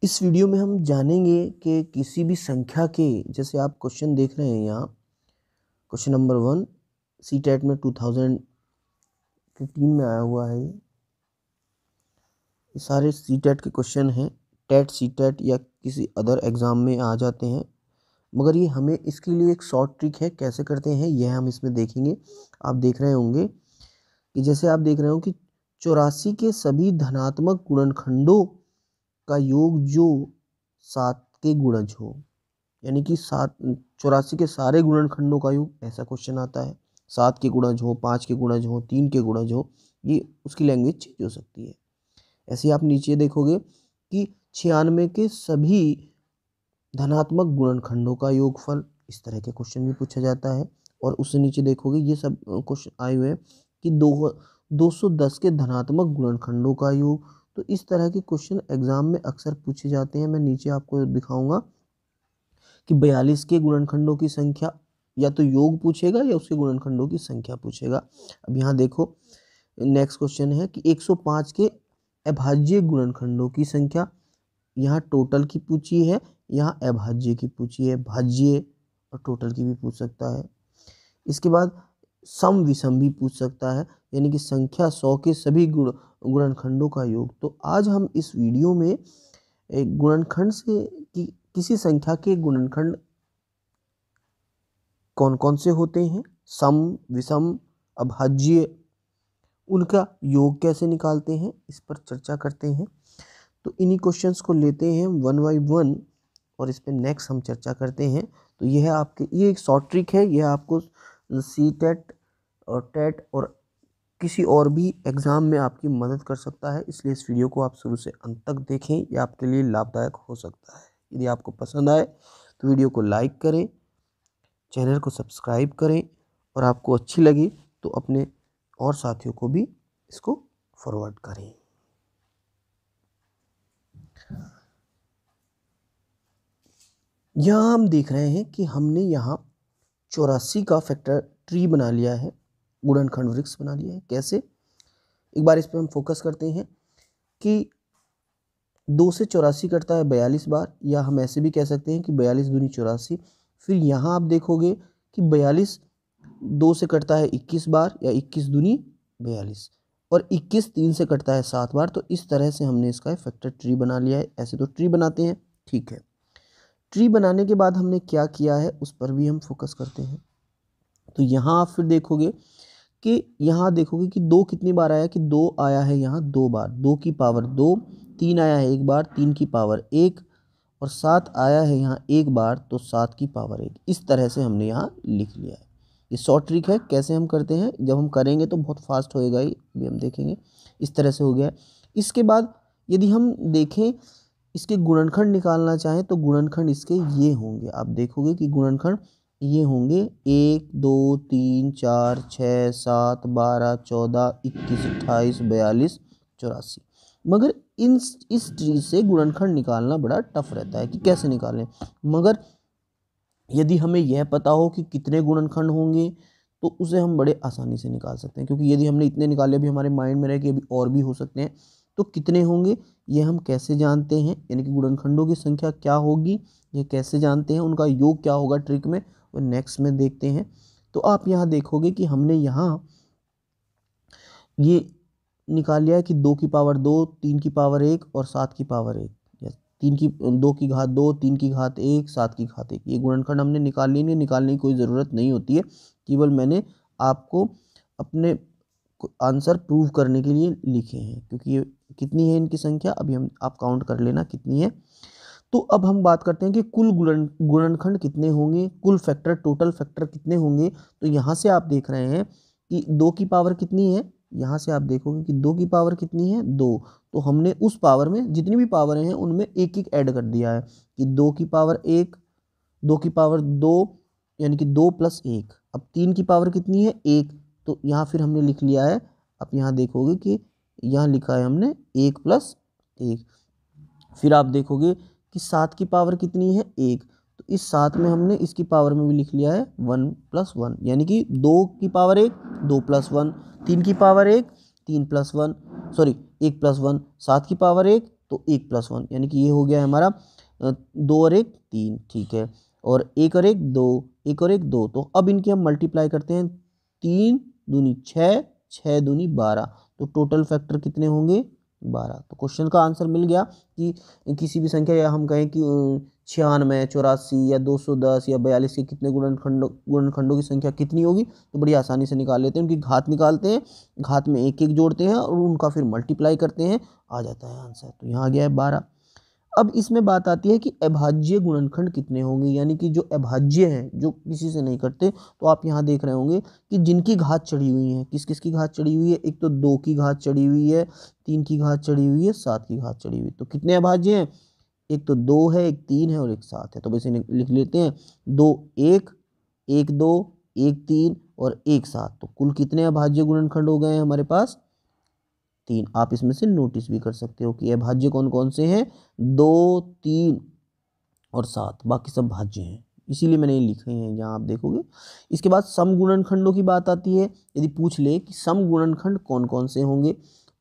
इस वीडियो में हम जानेंगे कि किसी भी संख्या के, जैसे आप क्वेश्चन देख रहे हैं यहाँ, क्वेश्चन नंबर 1 सीटेट में 2015 में आया हुआ है। ये सारे सीटेट के क्वेश्चन हैं, टेट सीटेट या किसी अदर एग्ज़ाम में आ जाते हैं, मगर ये हमें इसके लिए एक शॉर्ट ट्रिक है, कैसे करते हैं यह हम इसमें देखेंगे। आप देख रहे होंगे कि जैसे आप देख रहे हो कि 84 के सभी धनात्मक गुणनखंडों का योग जो 7 के गुणज हो, यानी कि 84 के सारे गुणनखंडों का योग, ऐसा क्वेश्चन आता है। 7 के गुणज हो, 5 के गुणज हो, 3 के गुणज हो, ये उसकी लैंग्वेज चेंज हो सकती है। ऐसे आप नीचे देखोगे कि 96 के सभी धनात्मक गुणनखंडों का योगफल, इस तरह के क्वेश्चन भी पूछा जाता है। और उससे नीचे देखोगे ये सब क्वेश्चन आए हुए हैं कि 210 के धनात्मक गुणनखंडों का योग। तो इस तरह के क्वेश्चन एग्जाम में अक्सर पूछे जाते हैं। मैं नीचे आपको दिखाऊंगा कि 42 के गुणनखंडों की संख्या, या तो योग पूछेगा या उसके गुणनखंडों की संख्या पूछेगा। अब यहाँ देखो नेक्स्ट क्वेश्चन है कि 105 के अभाज्य गुणनखंडों की संख्या, यहाँ टोटल की पूछी है, यहाँ अभाज्य की पूछी है। भाज्य और टोटल की भी पूछ सकता है। इसके बाद सम विषम भी पूछ सकता है, यानी कि संख्या 100 के सभी गुणनखंडों का योग। तो आज हम इस वीडियो में एक गुणनखंड से कि किसी संख्या के गुणनखंड कौन कौन से होते हैं, सम विषम अभाज्य, उनका योग कैसे निकालते हैं, इस पर चर्चा करते हैं। तो इन्हीं क्वेश्चंस को लेते हैं 1 बाय 1 और इस पर नेक्स्ट हम चर्चा करते हैं। तो यह है आपके, ये एक शॉर्ट ट्रिक है, यह आपको सीटेट और टेट और किसी और भी एग्ज़ाम में आपकी मदद कर सकता है। इसलिए इस वीडियो को आप शुरू से अंत तक देखें, ये आपके लिए लाभदायक हो सकता है। यदि आपको पसंद आए तो वीडियो को लाइक करें, चैनल को सब्सक्राइब करें, और आपको अच्छी लगी तो अपने और साथियों को भी इसको फॉरवर्ड करें। यहाँ हम देख रहे हैं कि हमने यहाँ 84 का फैक्टर ट्री बना लिया है, गुणनखंड वृक्ष बना लिया है। कैसे, एक बार इस पर हम फोकस करते हैं कि 2 से 84 कटता है 42 बार, या हम ऐसे भी कह सकते हैं कि 42 दूनी 84। फिर यहाँ आप देखोगे कि 42 2 से कटता है 21 बार, या 21 दूनी 42, और 21 3 से कटता है 7 बार। तो इस तरह से हमने इसका फैक्टर ट्री बना लिया है। ऐसे तो ट्री बनाते हैं, ठीक है। ट्री बनाने के बाद हमने क्या किया है उस पर भी हम फोकस करते हैं। तो यहाँ आप फिर देखोगे कि यहाँ देखोगे कि 2 कितनी बार आया, कि 2 आया है यहाँ 2 बार, 2 की पावर 2, 3 आया है 1 बार, 3 की पावर 1, और 7 आया है यहाँ 1 बार, तो 7 की पावर 1। इस तरह से हमने यहाँ लिख लिया है। ये शॉर्ट ट्रिक है, कैसे हम करते हैं, जब हम करेंगे तो बहुत फास्ट होएगा, ये भी हम देखेंगे। इस तरह से हो गया। इसके बाद यदि हम देखें इसके गुणनखंड निकालना चाहें तो गुणनखंड इसके ये होंगे। आप देखोगे कि गुणनखंड ये होंगे 1 2 3 4 6 7 12 14 21 28 42 84। मगर इस ट्री से गुणनखंड निकालना बड़ा टफ रहता है कि कैसे निकालें। मगर यदि हमें यह पता हो कि कितने गुणनखंड होंगे तो उसे हम बड़े आसानी से निकाल सकते हैं, क्योंकि यदि हमने इतने निकाले, अभी हमारे माइंड में रहे कि अभी और भी हो सकते हैं, तो कितने होंगे ये हम कैसे जानते हैं, यानी कि गुणनखंडों की संख्या क्या होगी ये कैसे जानते हैं, उनका योग क्या होगा ट्रिक में, वो नेक्स्ट में देखते हैं। तो आप यहाँ देखोगे कि हमने यहाँ ये निकाल लिया है कि 2 की पावर 2, 3 की पावर 1 और 7 की पावर 1, या 2 की घात 2, 3 की घात 1, 7 की घात 1। ये गुणनखंड हमने निकाल लिए, नहीं निकालने की कोई ज़रूरत नहीं होती है, केवल मैंने आपको अपने आंसर प्रूव करने के लिए लिखे हैं। क्योंकि ये कितनी है इनकी संख्या, अभी हम आप काउंट कर लेना कितनी है। तो अब हम बात करते हैं कि कुल गुणनखंड कितने होंगे, कुल फैक्टर, टोटल फैक्टर कितने होंगे। तो यहाँ से आप देख रहे हैं कि 2 की पावर कितनी है, यहाँ से आप देखोगे कि 2 की पावर कितनी है 2। तो हमने उस पावर में जितनी भी पावरें हैं उनमें एक एक ऐड कर दिया है कि 2 की पावर 1, 2 की पावर 2, यानी कि 2 + 1। अब 3 की पावर कितनी है 1, तो यहाँ फिर हमने लिख लिया है। अब यहाँ देखोगे कि यहाँ लिखा है हमने 1 + 1। फिर आप देखोगे कि 7 की पावर कितनी है 1, तो इस 7 में हमने इसकी पावर में भी लिख लिया है 1 + 1, यानी कि 2 की पावर 1 2 + 1, 3 की पावर 1 3 + 1, सॉरी 1 + 1, 7 की पावर 1 तो 1+1 यानी कि ये हो गया हमारा 2 और 1 3, ठीक है, और 1 और 1 2, 1 और 1 2। तो अब इनकी हम मल्टीप्लाई करते हैं, 3 दूनी 6, 6 दूनी 12, तो टोटल फैक्टर कितने होंगे 12। तो क्वेश्चन का आंसर मिल गया कि किसी भी संख्या, या हम कहें कि 96, 84 या 210 या 42 के कितने गुणनखंडों की संख्या कितनी होगी, तो बड़ी आसानी से निकाल लेते हैं। उनकी घात निकालते हैं, घात में एक एक जोड़ते हैं और उनका फिर मल्टीप्लाई करते हैं, आ जाता है आंसर। तो यहाँ आ गया है 12। अब इसमें बात आती है कि अभाज्य गुणनखंड कितने होंगे, यानी कि जो अभाज्य हैं, जो किसी से नहीं कटते। तो आप यहाँ देख रहे होंगे कि जिनकी घात चढ़ी हुई है, किस किस की घात चढ़ी हुई है, एक तो 2 की घात चढ़ी हुई है, 3 की घात चढ़ी हुई है, 7 की घात चढ़ी हुई है। तो कितने अभाज्य हैं, एक तो 2 है, एक 3 है और एक 7 है। तो वैसे लिख लेते हैं, 2 1, 1 2, 1 3 और 1 7। तो कुल कितने अभाज्य गुणनखंड हो गए हैं हमारे पास, 3। आप इसमें से नोटिस भी कर सकते हो कि अभाज्य कौन कौन से हैं, 2 3 और 7, बाकी सब भाज्य हैं, इसीलिए मैंने ये लिखे हैं यहाँ, आप देखोगे। इसके बाद सम गुणनखंडों की बात आती है। यदि पूछ ले कि सम गुणनखंड कौन कौन से होंगे,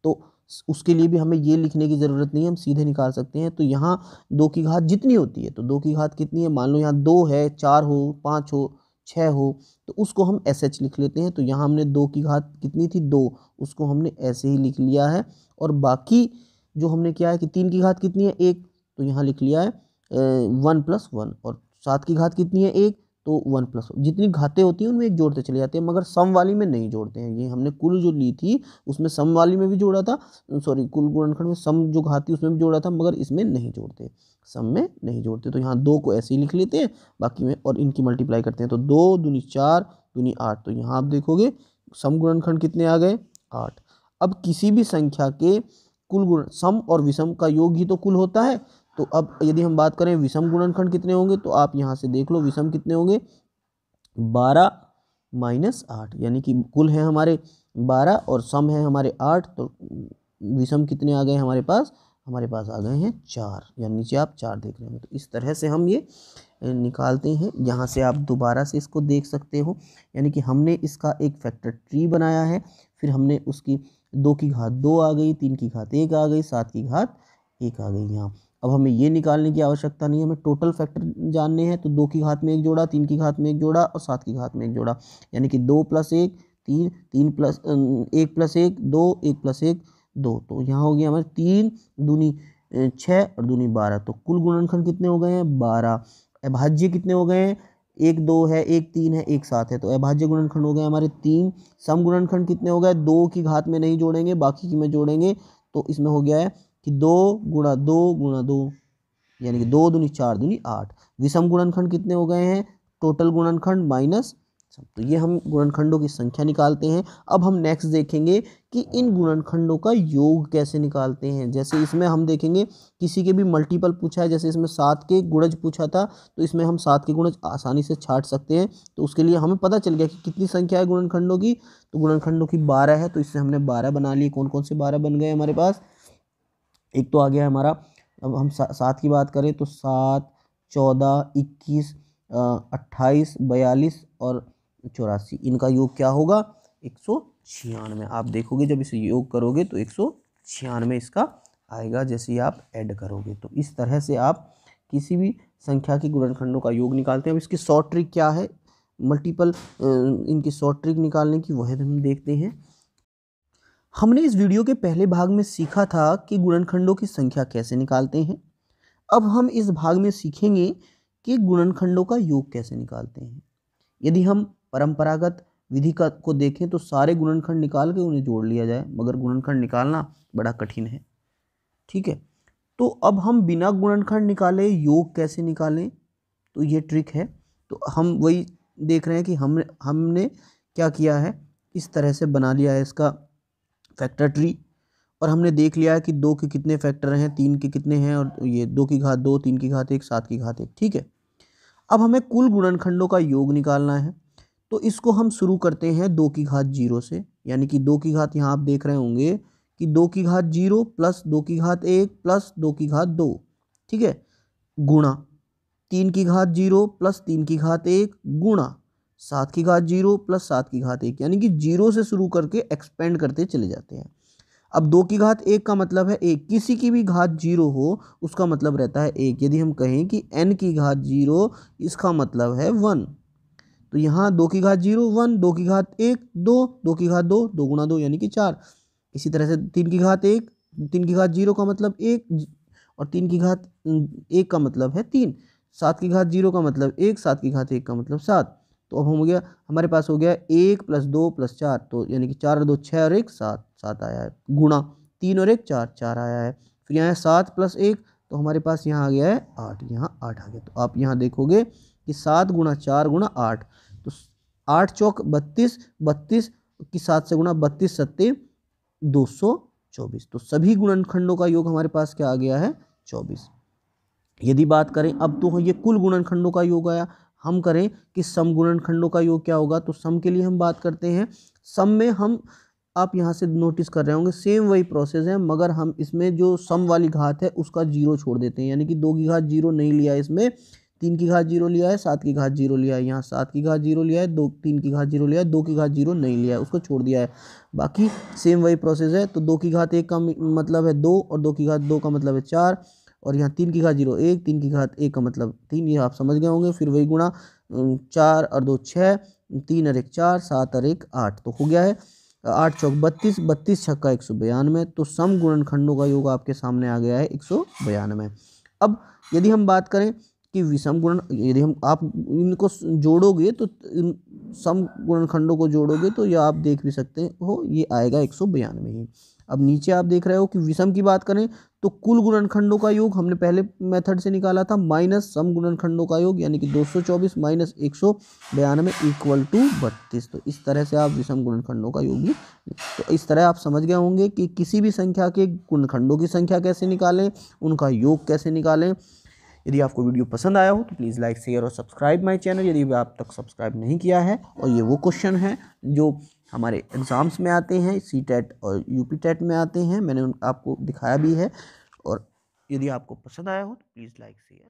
तो उसके लिए भी हमें ये लिखने की ज़रूरत नहीं है, हम सीधे निकाल सकते हैं। तो यहाँ 2 की घात जितनी होती है, तो 2 की घात कितनी है, मान लो यहाँ 2 है, 4 हो, 5 हो, 6 हो, तो उसको हम SH लिख लेते हैं। तो यहाँ हमने 2 की घात कितनी थी, 2, उसको हमने ऐसे ही लिख लिया है। और बाकी जो हमने किया है कि 3 की घात कितनी है, 1, तो यहाँ लिख लिया है 1+1। और 7 की घात कितनी है, 1, तो 1+1। जितनी घातें होती हैं उनमें एक जोड़ते चले जाते हैं, मगर सम वाली में नहीं जोड़ते हैं। ये हमने कुल जो ली थी उसमें सम वाली में भी जोड़ा था, सॉरी, कुल गुणनखंड में सम जो घात थी उसमें भी जोड़ा था, मगर इसमें नहीं जोड़ते, सम में नहीं जोड़ते। तो यहाँ 2 को ऐसे ही लिख लेते हैं, बाकी में और इनकी मल्टीप्लाई करते हैं। तो 2 दूनी 4 दूनी 8। तो यहाँ आप देखोगे सम गुणनखंड कितने आ गए, 8। अब किसी भी संख्या के कुल गुण, सम और विषम का योग ही तो कुल होता है। तो अब यदि हम बात करें विषम गुणनखंड कितने होंगे, तो आप यहाँ से देख लो विषम कितने होंगे, 12 - 8, यानी कि कुल है हमारे 12 और सम है हमारे 8। तो विषम कितने आ गए हमारे पास, हमारे पास आ गए हैं 4, या नीचे आप 4 देख रहे हैं। तो इस तरह से हम ये निकालते हैं। यहाँ से आप दोबारा से इसको देख सकते हो, यानी कि हमने इसका एक फैक्टर ट्री बनाया है, फिर हमने उसकी 2 की घात 2 आ गई, 3 की घात 1 आ गई, 7 की घात 1 आ गई। यहाँ अब हमें ये निकालने की आवश्यकता नहीं है, हमें टोटल फैक्टर जानने हैं। तो 2 की घात में 1 जोड़ा, 3 की घात में 1 जोड़ा और 7 की घात में 1 जोड़ा, यानी कि 2 + 1 3, 3 + 1 + 1 2, 1 + 1 2। तो यहाँ हो गया हमारे 3 दूनी 6 और दूनी 12। तो कुल गुणनखंड कितने हो गए हैं, 12। अभाज्य कितने हो गए हैं, 1 2 है, 1 3 है, 1 7 है। तो अभाज्य गुणनखंड हो गए हमारे 3। सम गुणनखंड कितने हो गए, 2 की घात में नहीं जोड़ेंगे, बाकी की में जोड़ेंगे। तो इसमें हो गया है कि 2 × 2 × 2, यानी कि 2 दूनी 4 दूनी 8। विषम गुणनखंड कितने हो गए हैं, टोटल गुणनखंड माइनस सम। तो ये हम गुणनखंडों की संख्या निकालते हैं। अब हम नेक्स्ट देखेंगे कि इन गुणनखंडों का योग कैसे निकालते हैं। जैसे इसमें हम देखेंगे किसी के भी मल्टीपल पूछा है, जैसे इसमें 7 के गुणज पूछा था, तो इसमें हम 7 के गुणज आसानी से छाट सकते हैं। तो उसके लिए हमें पता चल गया कि कितनी संख्या है गुणनखंडों की, तो गुणनखंडों की 12 है। तो इससे हमने 12 बना लिए। कौन कौन से 12 बन गए हमारे पास, एक तो आ गया हमारा, अब हम 7 की बात करें तो 7 14 21 28 42 और 84, इनका योग क्या होगा, 196। आप देखोगे जब इसे योग करोगे तो 196 इसका आएगा, जैसे ही आप ऐड करोगे। तो इस तरह से आप किसी भी संख्या के गुणनखंडों का योग निकालते हैं। अब इसकी शॉर्ट ट्रिक क्या है, मल्टीपल इनकी शॉर्ट ट्रिक निकालने की, वह हम देखते हैं। हमने इस वीडियो के पहले भाग में सीखा था कि गुणनखंडों की संख्या कैसे निकालते हैं। अब हम इस भाग में सीखेंगे कि गुणनखंडों का योग कैसे निकालते हैं। यदि हम परंपरागत विधि को देखें तो सारे गुणनखंड निकाल के उन्हें जोड़ लिया जाए, मगर गुणनखंड निकालना बड़ा कठिन है, ठीक है। तो अब हम बिना गुणनखंड निकाले योग कैसे निकालें, तो ये ट्रिक है। तो हम वही देख रहे हैं कि हमने क्या किया है, इस तरह से बना लिया है इसका फैक्टर ट्री, और हमने देख लिया है कि 2 के कितने फैक्टर हैं, 3 के कितने हैं, और ये 2 की घात 2, 3 की घात 1, 7 की घात 1, ठीक है। अब हमें कुल गुणनखंडों का योग निकालना है। तो इसको हम शुरू करते हैं 2 की घात 0 से, यानी कि 2 की घात यहाँ आप देख रहे होंगे कि 2 की घात 0 प्लस 2 की घात 1 प्लस 2 की घात 2, ठीक है, गुणा 3 की घात 0 प्लस 3 की घात 1 गुणा 7 की घात 0 प्लस 7 की घात 1, यानी कि 0 से शुरू करके एक्सपेंड करते चले जाते हैं। अब 2 की घात 1 का मतलब है 1, किसी की भी घात 0 हो उसका मतलब रहता है 1। यदि हम कहें कि n की घात 0 इसका मतलब है 1, तो यहाँ 2 की घात 0 1, 2 की घात 1 2, 2 की घात 2 2 गुणा 2 यानी कि 4। इसी तरह से 3 की घात 1, 3 की घात 0 का मतलब 1 और 3 की घात 1 का मतलब है 3, 7 की घात 0 का मतलब 1, 7 की घात 1 का मतलब 7। तो अब हो गया हमारे पास हो गया 1 + 2 + 4, तो यानी कि 4 और 2 6 और 1 7, 7 आया है, गुणा 3 और 1 4, 4 आया है। फिर यहाँ 7 + 1, तो हमारे पास यहाँ आ गया है 8, यहाँ 8 आ गया। तो आप यहाँ देखोगे कि 7 × 4 × 8, तो 8 चौक 32, 32 की 7 से गुणा 32 सत्ते 224। तो सभी गुणनखंडों का योग हमारे पास क्या आ गया है 24। यदि बात करें अब तो ये कुल गुणनखंडों का योग आया, हम करें कि सम गुणनखंडों का योग क्या होगा, तो सम के लिए हम बात करते हैं। सम में हम आप यहाँ से नोटिस कर रहे होंगे सेम वही प्रोसेस है, मगर हम इसमें जो सम वाली घात है उसका 0 छोड़ देते हैं, यानी कि 2 की घात 0 नहीं लिया है इसमें, 3 की घात 0 लिया है, 7 की घात 0 लिया है, यहाँ 7 की घात 0 लिया है, 3 की घात 0 लिया है, 2 की घात 0 नहीं लिया है, उसको छोड़ दिया है। बाकी सेम वही प्रोसेस है। तो 2 की घात 1 का मतलब है 2 और 2 की घात 2 का मतलब है 4, और यहाँ 3 की घात 0 1, 3 की घात 1 का मतलब 3, ये आप समझ गए होंगे। फिर वही गुणा 4 और 2 6, 3 और 1 4, 7 और 1 8, तो हो गया है 8 चौक 32, 32 छक्का 192। तो सम गुणनखंडों का योग आपके सामने आ गया है 192। अब यदि हम बात करें कि विषम गुणन, यदि हम आप इनको जोड़ोगे तो सम गुणनखंडों को जोड़ोगे तो यह आप देख भी सकते हो ये आएगा 192 ही। अब नीचे आप देख रहे हो कि विषम की बात करें तो कुल गुणनखंडों का योग हमने पहले मेथड से निकाला था माइनस सम गुणनखंडों का योग, यानी कि 224 माइनस 192 इक्वल टू 32। तो इस तरह से आप विषम गुणनखंडों का योग भी, तो इस तरह आप समझ गए होंगे कि किसी भी संख्या के गुणनखंडों की संख्या कैसे निकालें, उनका योग कैसे निकालें। यदि आपको वीडियो पसंद आया हो तो प्लीज़ लाइक शेयर और सब्सक्राइब माय चैनल, यदि आप तक सब्सक्राइब नहीं किया है। और ये वो क्वेश्चन है जो हमारे एग्ज़ाम्स में आते हैं, CTET और UP-TET में आते हैं, मैंने आपको दिखाया भी है। और यदि आपको पसंद आया हो तो प्लीज़ लाइक शेयर।